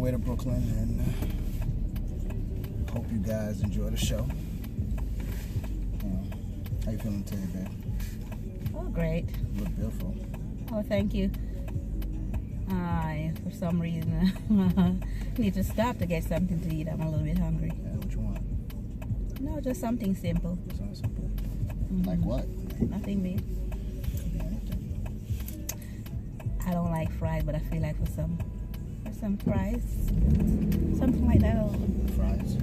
Way to Brooklyn, and hope you guys enjoy the show. How you feeling today, babe? Oh, great. You look beautiful. Oh, thank you. For some reason, need to stop to get something to eat. I'm a little bit hungry. Yeah, what you want? No, just something simple. Something simple. Like what? Nothing big. I don't like fries, but I feel like for some fries, something like that. Fries?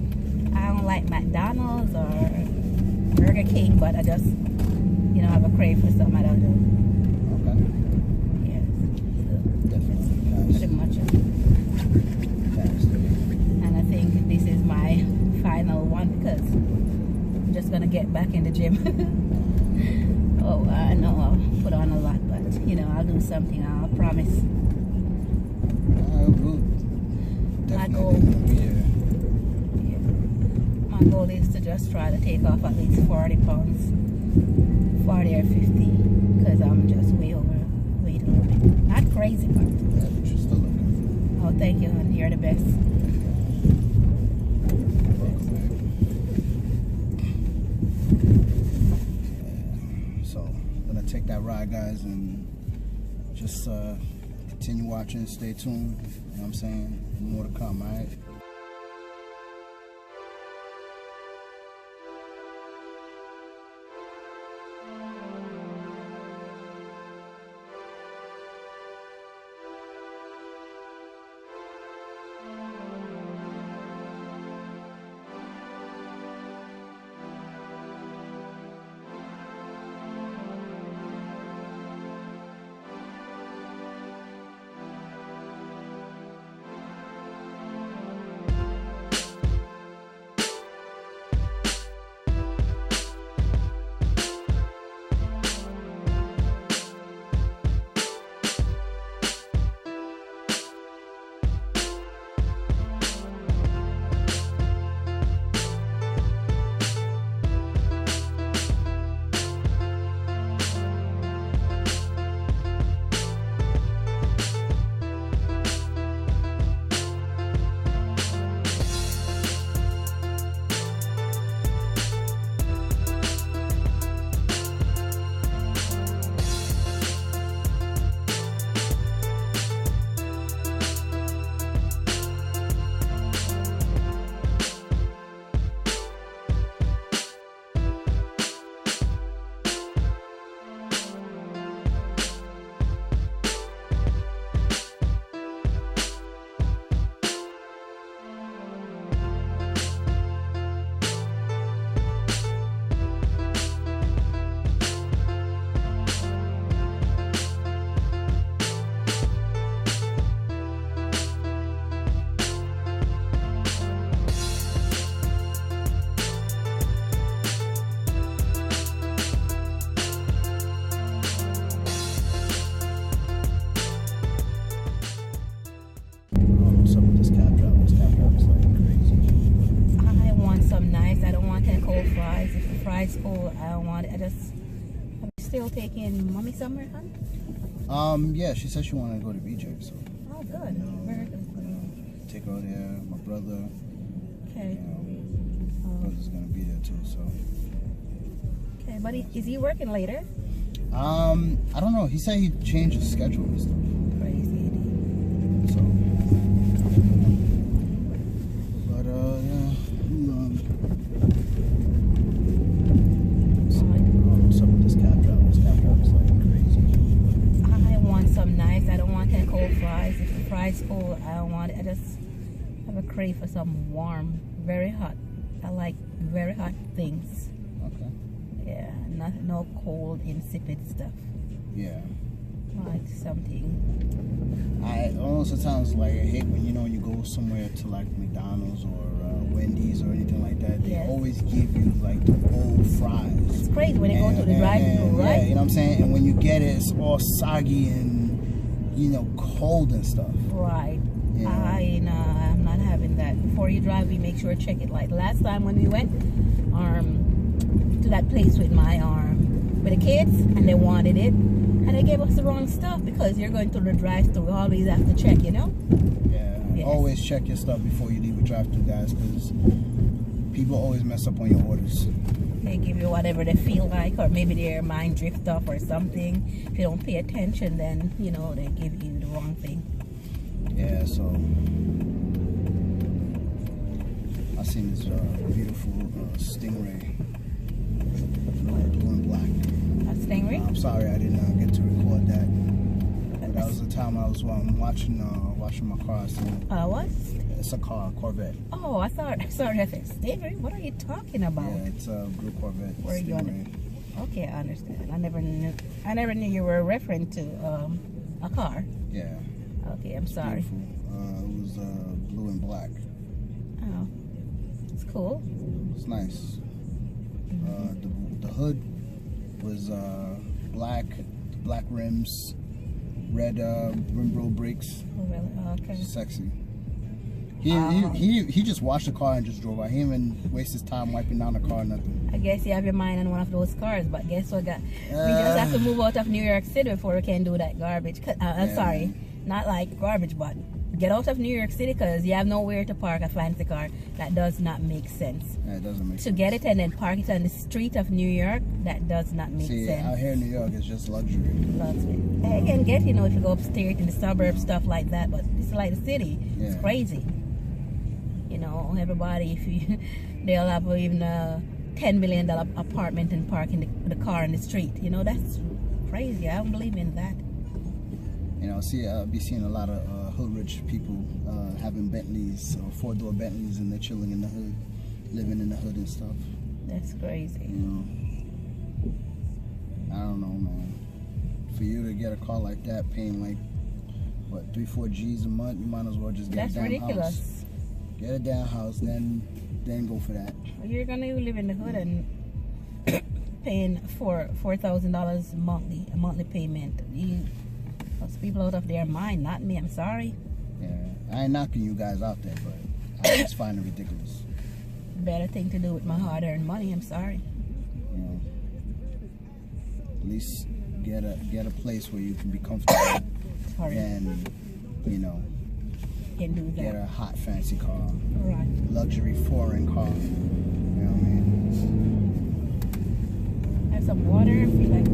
I don't like McDonald's or Burger King, but I just, have a crave for something. I don't know. Okay. Yes. So Definitely. pretty much. And I think this is my final one because I'm just gonna get back in the gym. Oh, I know I'll put on a lot, but I'll do something. I'll promise. My goal. My goal is to just try to take off at least 40 pounds, 40 or 50, because I'm just way overweight a little bit. Not crazy, but. Yeah, but you're still looking. Oh, thank you, and you're the best. So I'm gonna take that ride, guys, and just continue watching, stay tuned. You know what I'm saying? More to come, alright? Fries cold. I don't want it. I'm still taking mommy somewhere, huh? Yeah, she said she wanted to go to BJ, so. Oh, good. Very good. Take her there. My brother. Okay. Brother's gonna be there too, so. Okay, but is he working later? I don't know. He said he changed his schedule and stuff. Crazy. So. But yeah. What's up with this cab driver? This cab driver's like crazy. I want some nice. I don't want that cold fries. If the fries cold, I don't want it. I just have a crave for some warm, very hot. I like very hot things. Okay. Yeah, no cold, insipid stuff. Yeah. Like something. I sometimes like I hate when when you go somewhere to like McDonald's or Wendy's or anything like that. They always give you like the old fries. It's crazy when you go to the drive-thru, right? Yeah, you know what I'm saying. And when you get it, it's all soggy and cold and stuff. Right. Yeah. I'm not having that. Before you drive, we make sure to check it. Like last time when we went to that place with with the kids, and they wanted it, and they gave us the wrong stuff because you're going to the drive-thru. We always have to check, Yeah. Yes. Always check your stuff before you leave a drive-thru, guys, because people always mess up on your orders. They give you whatever they feel like, or maybe their mind drift off or something. If you don't pay attention, then, you know, they give you the wrong thing. Yeah, so I seen this beautiful stingray, blue and black. A stingray? I'm sorry I didn't get to record that. But that was the time I was washing my car. So what? It's a car, Corvette. Oh, I thought I said stingray. What are you talking about? Yeah, it's a blue Corvette. Where are you on? Okay, I understand. I never knew you were referring to a car. Yeah. Okay, I'm sorry. Beautiful. It was blue and black. Oh, it's cool. It's nice. The hood was black rims, red rim roll brakes. Oh, really? Oh, okay. Sexy. He just washed the car and just drove out. He didn't even waste his time wiping down the car, nothing. I guess you have your mind on one of those cars, but guess what? We just have to move out of New York City before we can do that garbage. I'm sorry, not like garbage, but get out of New York City because you have nowhere to park a fancy car. That does not make sense. Yeah, it doesn't make sense. To get it and then park it on the street of New York, that does not make sense. See, out here in New York, it's just luxury. They can get, you know, if you go upstairs in the suburbs, stuff like that, but it's like the city. Yeah. It's crazy. You know, everybody, they'll have even a $10 million apartment and parking the car in the street. You know, that's crazy. I don't believe in that. You know, I'll be seeing a lot of hood rich people having Bentleys, or four-door Bentleys, and they're chilling in the hood, living in the hood and stuff. That's crazy. You know, I don't know, man. For you to get a car like that, paying like, what, 3-4 G's a month, you might as well just get a damn ridiculous. House. Get a damn house, then go for that. You're gonna live in the hood and paying $4,000 a monthly payment. Those people out of their mind, not me. I'm sorry. Yeah, I ain't knocking you guys out there, but I just find it ridiculous. Better thing to do with my hard-earned money. I'm sorry. You know, at least get a place where you can be comfortable, and you know. Can do that. Get a hot fancy car, right? Luxury foreign car. You know what I mean? Have some water. I feel like.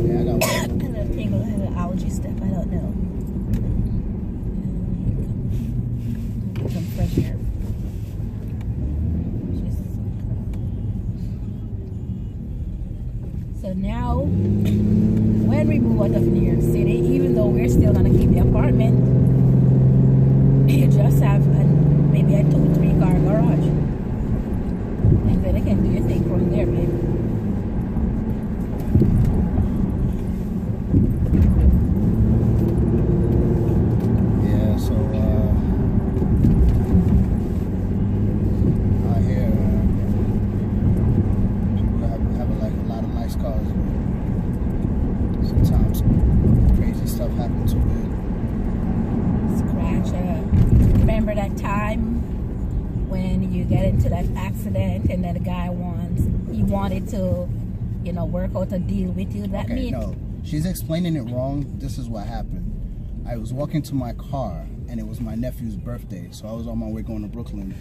Yeah, I got water. A little tingle, a little allergy stuff. I don't know. Get some fresh air. So now, when we move out of New York City, even though we're still gonna keep the apartment, you just have maybe a 2-3 car garage, and then you can do your thing from there, baby. Yeah, so out here people have like a lot of nice cars, but sometimes crazy stuff happens to it. Remember that time when you get into that accident and then the guy wanted to, you know, work out a deal with you? That okay, no, she's explaining it wrong. This is what happened. I was walking to my car and it was my nephew's birthday, so I was on my way going to Brooklyn,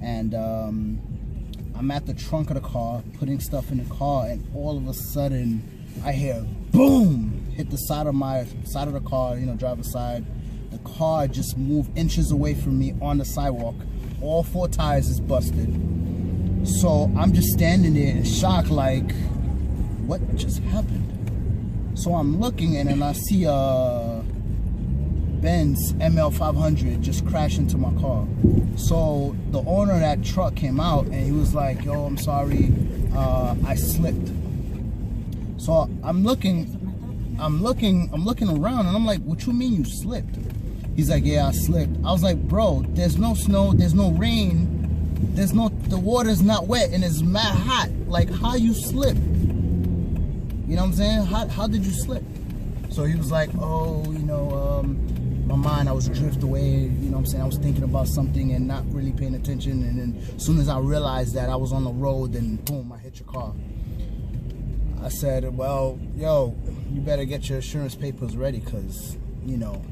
and I'm at the trunk of the car putting stuff in the car, and all of a sudden I hear boom hit the side of the car, you know, driver's side. The car just moved inches away from me on the sidewalk. All 4 tires is busted. So I'm just standing there in shock, like, what just happened? So I'm looking, and then I see a Benz ML500 just crash into my car. So the owner of that truck came out, and he was like, yo, I'm sorry, I slipped. So I'm looking around, and I'm like, what you mean you slipped? He's like, yeah, I slipped. I was like, bro, there's no snow, there's no rain, the water's not wet, and it's mad hot. Like, how you slip? You know what I'm saying? How did you slip? So he was like, oh, you know, my mind, I was drift away, you know what I'm saying? I was thinking about something and not really paying attention, and then as soon as I realized that I was on the road, then boom, I hit your car. I said, well, yo, you better get your insurance papers ready, because, you know,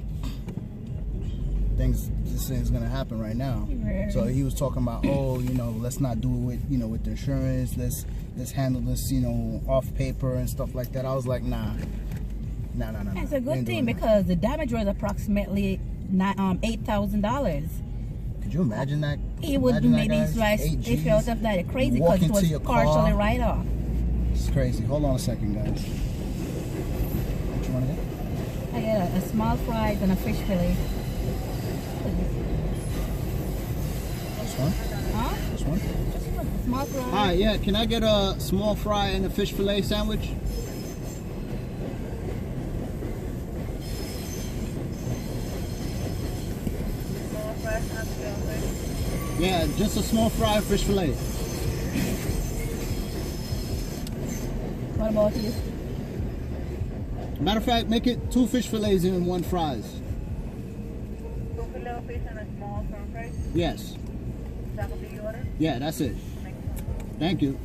this thing's gonna happen right now. Right. So he was talking about, oh, you know, let's not do it, you know, with the insurance. Let's handle this, you know, off paper and stuff like that. I was like, nah. It's a good thing because the damage was approximately $8,000. Could you imagine that? It would make these rights if out of that crazy because it was partially right off. It's crazy. Hold on a second, guys. What you want to get? I got a small fries and a fish fillet. This one? Huh? This one? Just one small fries. All right, yeah. Can I get a small fry and a fish fillet sandwich? Yeah, just a small fry and fish fillet. What about you? Matter of fact, make it 2 fish fillets and 1 fries. 2 filet of fish and a small french fries? Yes. That will be your order? Yeah, that's it. Thank you.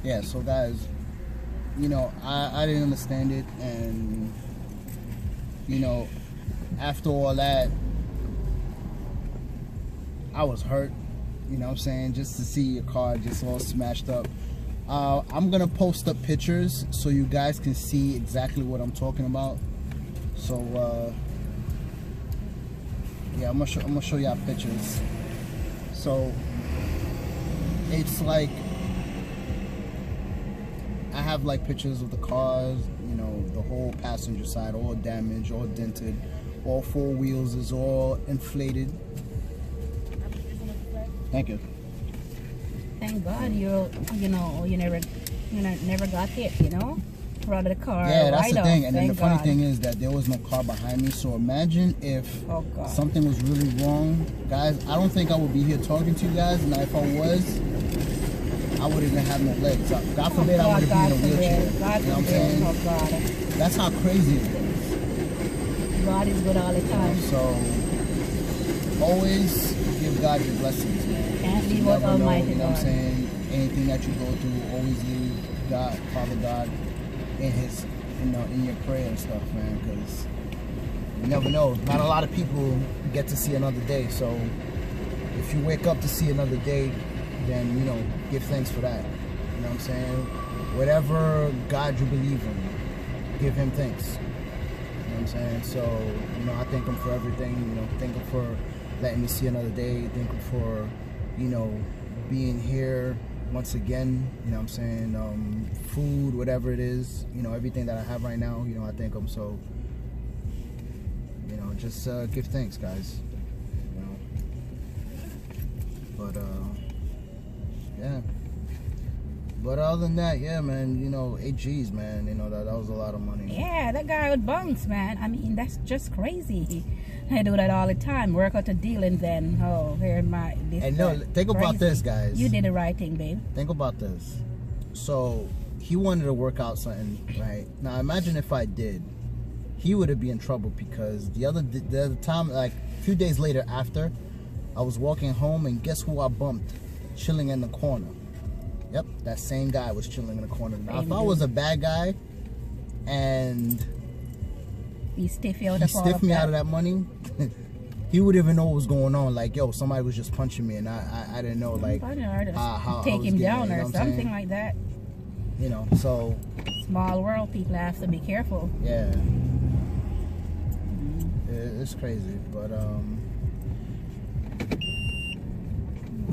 Yeah, so guys, you know, I didn't understand it, and you know, after all that, I was hurt, you know what I'm saying, just to see your car just all smashed up. I'm gonna post up pictures so you guys can see exactly what I'm talking about. So yeah, I'm gonna show y'all pictures. So it's like I have like pictures of the cars, you know, the whole passenger side, all damaged, all dented, all 4 wheels is all inflated. Thank you. Thank God you never got hit, you know? Rather the car. Yeah, that's right the off. thing. And then the Thank funny God. thing is that there was no car behind me. So imagine if something was really wrong. Guys, I don't think I would be here talking to you guys. And if I was, I wouldn't even have no legs. God forbid I would have been in a wheelchair. You know what I'm saying? Oh God. That's how crazy it is. God is good all the time. So always give God your blessings, man. Can't You leave out never know, Almighty you know what I'm God. saying? Anything that you go through, always leave God, Father God, in His, you know, in your prayer and stuff, man. Because you never know. Not a lot of people get to see another day. So if you wake up to see another day, then you know, give thanks for that. You know what I'm saying? Whatever God you believe in, give Him thanks. You know what I'm saying? So, you know, I thank Him for everything. You know, thank Him for letting me see another day. Thank Him for, you know, being here once again. You know what I'm saying? Food, whatever it is, you know, everything that I have right now, you know, I thank Him. So, you know, just give thanks, guys. You know. But, yeah. But other than that, yeah, man, you know, 8 G's, man, you know, that was a lot of money. Yeah, that guy would bounce, man. I mean, that's just crazy. I do that all the time. Work out a deal and then, oh, here my this. And no, think about this, guys. You did the right thing, babe. Think about this. So he wanted to work out something, right? Now imagine if I did, he would have been in trouble because the other time, like a few days later after, I was walking home and guess who I bumped, chilling in the corner. Yep, that same guy was chilling in the corner. Now, if I was a bad guy and he stiffed me out of that money, he would even know what was going on. Like, yo, somebody was just punching me and I didn't know, like, how take him down it, or something like that. You know, so. Small world, people have to be careful. Yeah. It's crazy, but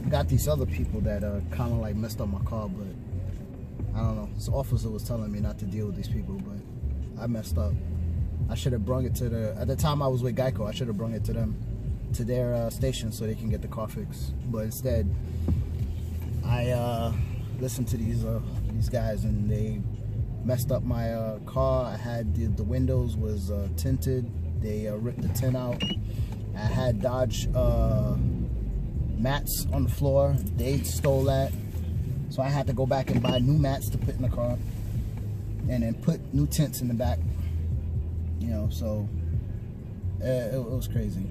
got these other people that kind of like messed up my car, but I don't know. This officer was telling me not to deal with these people, but I messed up. I should have brung it to at the time I was with Geico, I should have brung it to them, to their station so they can get the car fixed. But instead, I listened to these guys and they messed up my car. I had the windows was tinted. They ripped the tint out. I had Dodge mats on the floor. They stole that, so I had to go back and buy new mats to put in the car and then put new tints in the back, you know. So it was crazy.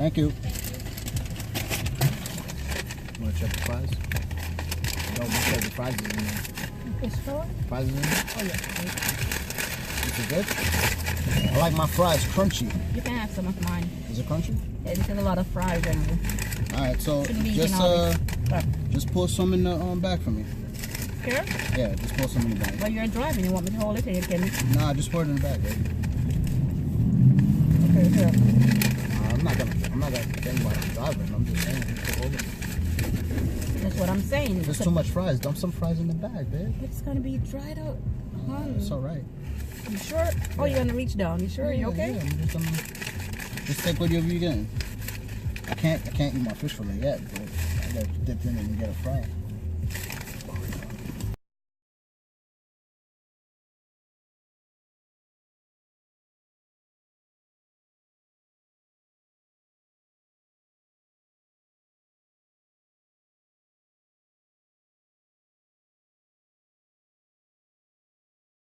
Thank you. You want to check the fries? No, because the fries is in there. Fish fry? Fries is in there? Oh, yeah. Is it good? I like my fries crunchy. You can have some of mine. Is it crunchy? Yeah, this is a lot of fries anyway. Alright, so Shouldn't be eating all this. just pull some in the bag for me. Here? Yeah, just pull some in the bag. Well, you're driving. You want me to hold it or you can? Nah, just pour it in the bag, baby. Okay, here. I'm not gonna think while I'm driving. I'm just saying, just hold it. That's what I'm saying. If there's too much fries, dump some fries in the bag, babe. It's gonna be dried out. It's alright. You sure? Oh, you're gonna reach down. You sure? You okay? Yeah, I'm just gonna take whatever you get. I can't eat my fish fillet yet, but I gotta dip in and get a fry.